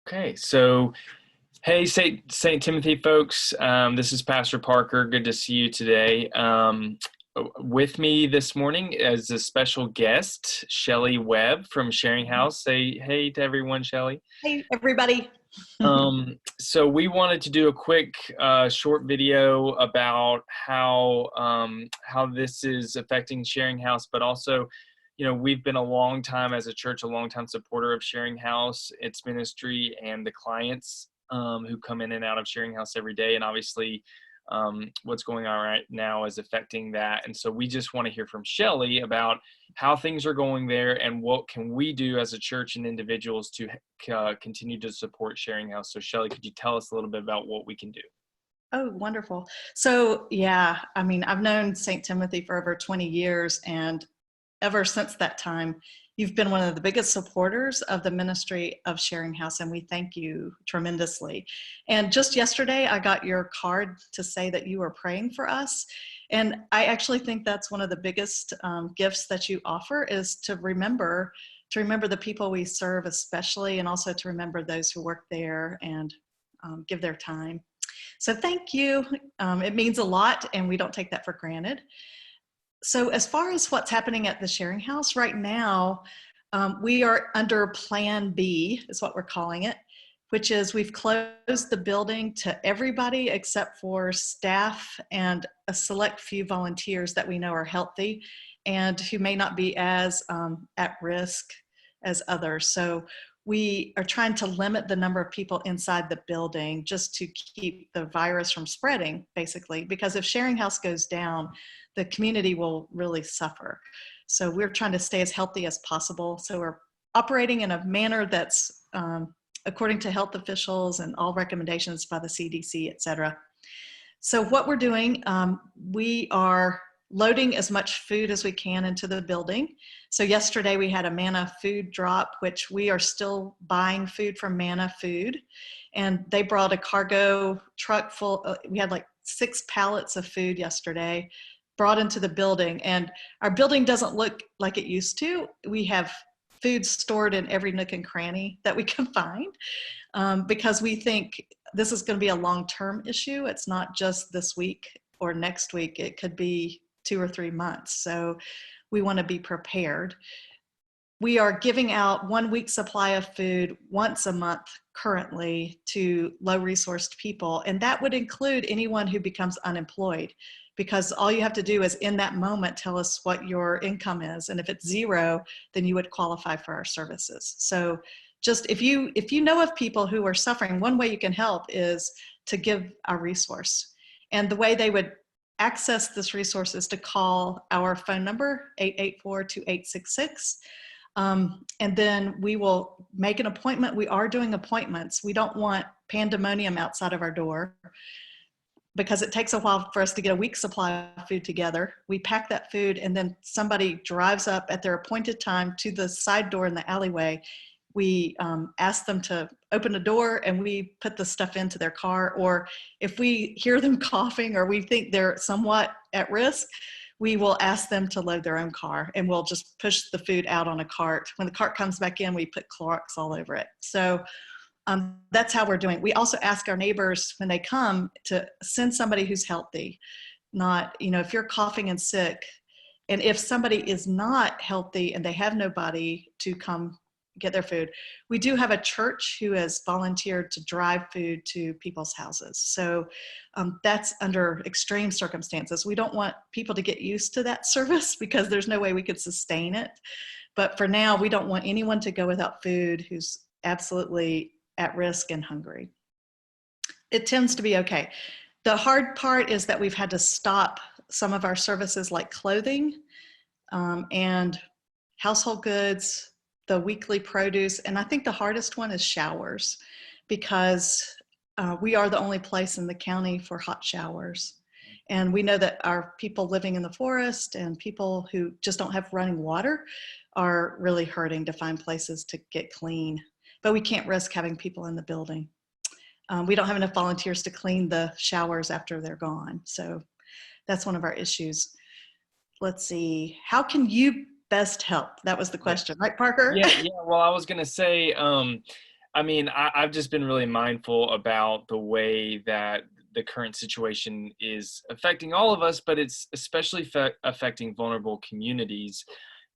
Okay, so hey, Saint Timothy folks, this is Pastor Parker. Good to see you today. With me this morning as a special guest, Shelly Webb from Sharing House. Say hey to everyone, Shelly. Hey, everybody. So we wanted to do a quick, short video about how this is affecting Sharing House, but also, we've been a long time as a church, a long time supporter of Sharing House, its ministry, and the clients who come in and out of Sharing House every day. And obviously, what's going on right now is affecting that. And so we just want to hear from Shelly about how things are going there and what can we do as a church and individuals to continue to support Sharing House. So Shelly, could you tell us a little bit about what we can do? Oh, wonderful. So, yeah, I've known St. Timothy for over 20 years, and ever since that time, you've been one of the biggest supporters of the ministry of Sharing House, and we thank you tremendously. And just yesterday, I got your card to say that you were praying for us. And I actually think that's one of the biggest gifts that you offer is to remember the people we serve, especially, and also to remember those who work there and give their time. So thank you. It means a lot, and we don't take that for granted. So as far as what's happening at the Sharing House right now, we are under Plan B, is what we're calling it, which is we've closed the building to everybody except for staff and a select few volunteers that we know are healthy and who may not be as at risk as others. So we are trying to limit the number of people inside the building just to keep the virus from spreading, basically, because if Sharing House goes down, the community will really suffer. So we're trying to stay as healthy as possible. So we're operating in a manner that's according to health officials and all recommendations by the CDC, et cetera. So what we're doing, we are loading as much food as we can into the building. So yesterday we had a Manna food drop, which we are still buying food from Manna Food. And they brought a cargo truck full, we had like 6 pallets of food yesterday brought into the building. And our building doesn't look like it used to. We have food stored in every nook and cranny that we can find because we think this is going to be a long-term issue. It's not just this week or next week. It could be 2 or 3 months. So we want to be prepared. We are giving out 1 week's supply of food once a month currently to low-resourced people. And that would include anyone who becomes unemployed, because all you have to do is in that moment tell us what your income is. And if it's 0, then you would qualify for our services. So just if you know of people who are suffering, one way you can help is to give our resource. And the way they would access this resource is to call our phone number, 884-2866. And then we will make an appointment. We are doing appointments. We don't want pandemonium outside of our door because it takes a while for us to get a week's supply of food together. We pack that food and then somebody drives up at their appointed time to the side door in the alleyway. We ask them to open the door and we put the stuff into their car. Or if we hear them coughing or we think they're somewhat at risk, we will ask them to load their own car and we'll just push the food out on a cart. When the cart comes back in, we put Clorox all over it. So that's how we're doing. We also ask our neighbors when they come to send somebody who's healthy. Not, if you're coughing and sick, and if somebody is not healthy and they have nobody to come get their food, we do have a church who has volunteered to drive food to people's houses. So that's under extreme circumstances. We don't want people to get used to that service because there's no way we could sustain it. But for now, we don't want anyone to go without food who's absolutely at risk and hungry. It tends to be okay. The hard part is that we've had to stop some of our services like clothing and household goods, the weekly produce, and I think the hardest one is showers, because we are the only place in the county for hot showers. And we know that our people living in the forest and people who just don't have running water are really hurting to find places to get clean. But we can't risk having people in the building. We don't have enough volunteers to clean the showers after they're gone. So that's one of our issues. Let's see, how can you best help? That was the question, right, Parker? Yeah. Well, I was going to say, I mean, I've just been really mindful about the way that the current situation is affecting all of us, but it's especially affecting vulnerable communities.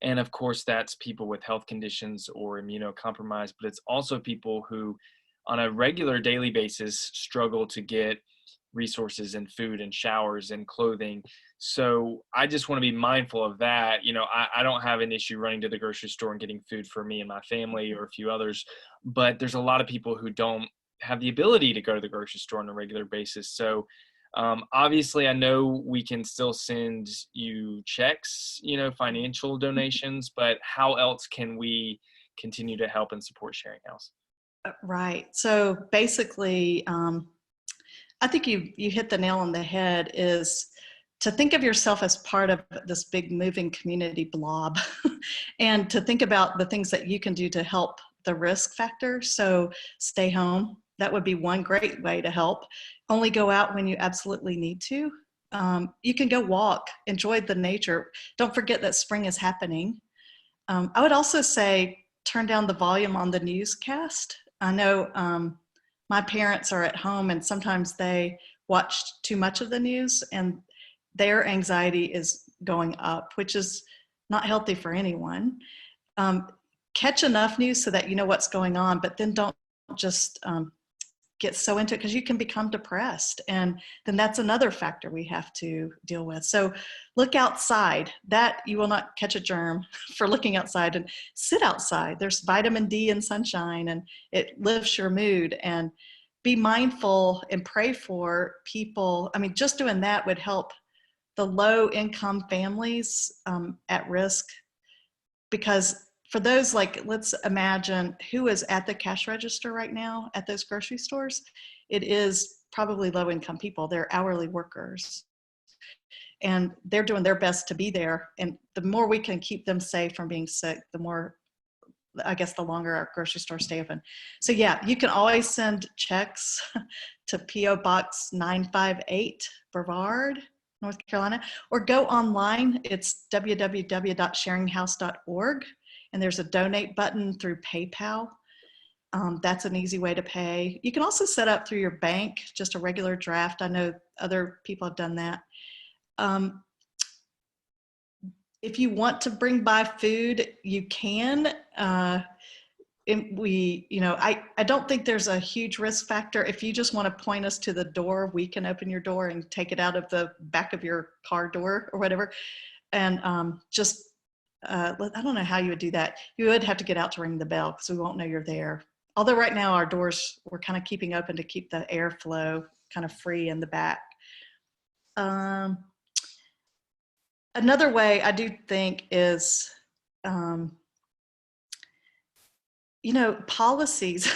And of course, that's people with health conditions or immunocompromised, but it's also people who, on a regular daily basis, struggle to get resources and food and showers and clothing. So I just want to be mindful of that. I don't have an issue running to the grocery store and getting food for me and my family or a few others, but there's a lot of people who don't have the ability to go to the grocery store on a regular basis. So obviously, I know we can still send you checks, financial donations, but how else can we continue to help and support Sharing House? Right. So basically, I think you hit the nail on the head, is to think of yourself as part of this big moving community blob and to think about the things that you can do to help the risk factor. So stay home. That would be one great way to help. Only go out when you absolutely need to. You can go walk, enjoy the nature. Don't forget that spring is happening. I would also say turn down the volume on the newscast. I know my parents are at home and sometimes they watch too much of the news and their anxiety is going up, which is not healthy for anyone. Catch enough news so that you know what's going on, but then don't just get so into it, because you can become depressed. And then that's another factor we have to deal with. So look outside. That you will not catch a germ for looking outside, and sit outside. There's vitamin D in sunshine and it lifts your mood. And be mindful and pray for people. I mean, just doing that would help the low income families at risk, because for those, like, let's imagine who is at the cash register right now at those grocery stores. It is probably low income people. They're hourly workers and they're doing their best to be there. And the more we can keep them safe from being sick, the more, I guess, the longer our grocery stores stay open. So yeah, you can always send checks to P.O. Box 958, Brevard, North Carolina, or go online. It's www.sharinghouse.org. And there's a donate button through PayPal. That's an easy way to pay. You can also set up through your bank, just a regular draft. I know other people have done that. If you want to bring by food, you can. I don't think there's a huge risk factor. If you just want to point us to the door, we can open your door and take it out of the back of your car door or whatever. And I don't know how you would do that. You would have to get out to ring the bell because we won't know you're there. Although right now our doors, we're kind of keeping open to keep the airflow kind of free in the back. Another way I do think is, policies.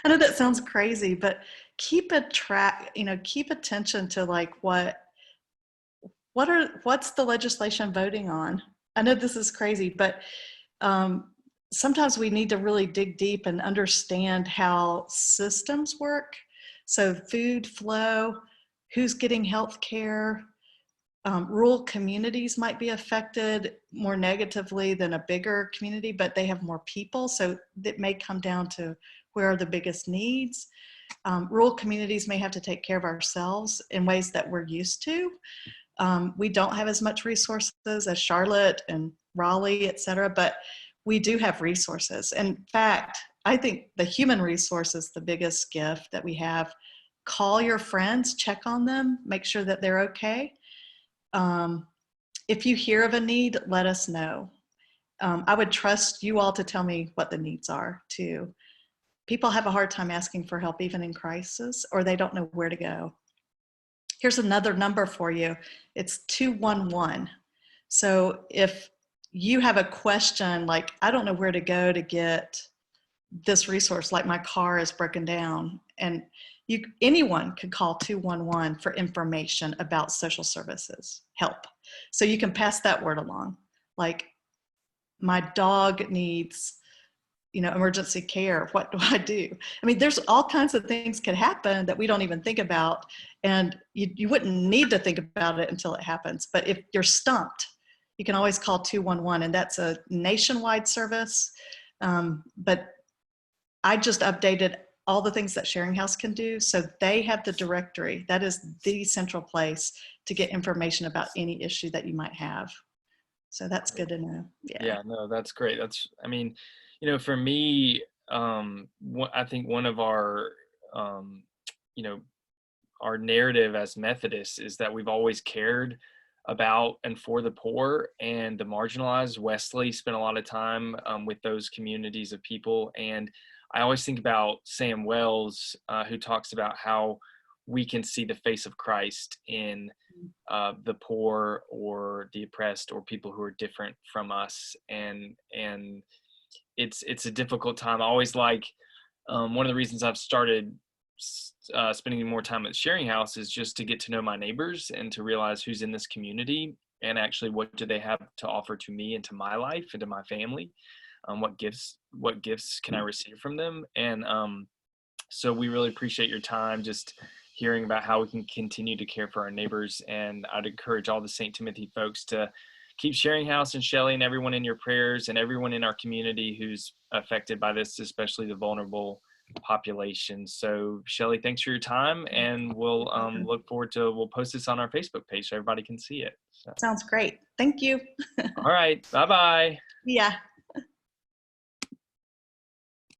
I know that sounds crazy, but keep attention to like what's the legislation voting on. I know this is crazy, but sometimes we need to really dig deep and understand how systems work. So food flow, who's getting health care. Rural communities might be affected more negatively than a bigger community, but they have more people. So it may come down to where are the biggest needs. Rural communities may have to take care of ourselves in ways that we're used to. We don't have as much resources as Charlotte and Raleigh, et cetera, but we do have resources. In fact, I think the human resource is the biggest gift that we have. Call your friends, check on them, make sure that they're okay. If you hear of a need, let us know. I would trust you all to tell me what the needs are too. People have a hard time asking for help even in crisis, or they don't know where to go. Here's another number for you. It's 211. So if you have a question like, I don't know where to go to get this resource, like my car is broken down, and anyone could call 211 for information about social services help. So you can pass that word along. Like, my dog needs, emergency care. What do I do? I mean, there's all kinds of things could happen that we don't even think about, and you wouldn't need to think about it until it happens. But if you're stumped, you can always call 211, and that's a nationwide service. But I just updated all the things that Sharing House can do. So they have the directory. That is the central place to get information about any issue that you might have. So that's good to know. Yeah. Yeah, no, that's great. I mean, for me, I think one of our, um, you know, our narrative as Methodists is that we've always cared about and for the poor and the marginalized. Wesley spent a lot of time with those communities of people. And I always think about Sam Wells, who talks about how we can see the face of Christ in the poor or the oppressed or people who are different from us. And it's a difficult time. I always like, one of the reasons I've started spending more time at Sharing House is just to get to know my neighbors and to realize who's in this community and actually what do they have to offer to me and to my life and to my family. What gifts can I receive from them? And so we really appreciate your time just hearing about how we can continue to care for our neighbors. And I'd encourage all the St. Timothy folks to keep Sharing House and Shelley and everyone in your prayers, and everyone in our community who's affected by this, especially the vulnerable population. So Shelley, thanks for your time, and we'll look forward to, we'll post this on our Facebook page so everybody can see it. So. Sounds great. Thank you. All right. Bye-bye. Yeah.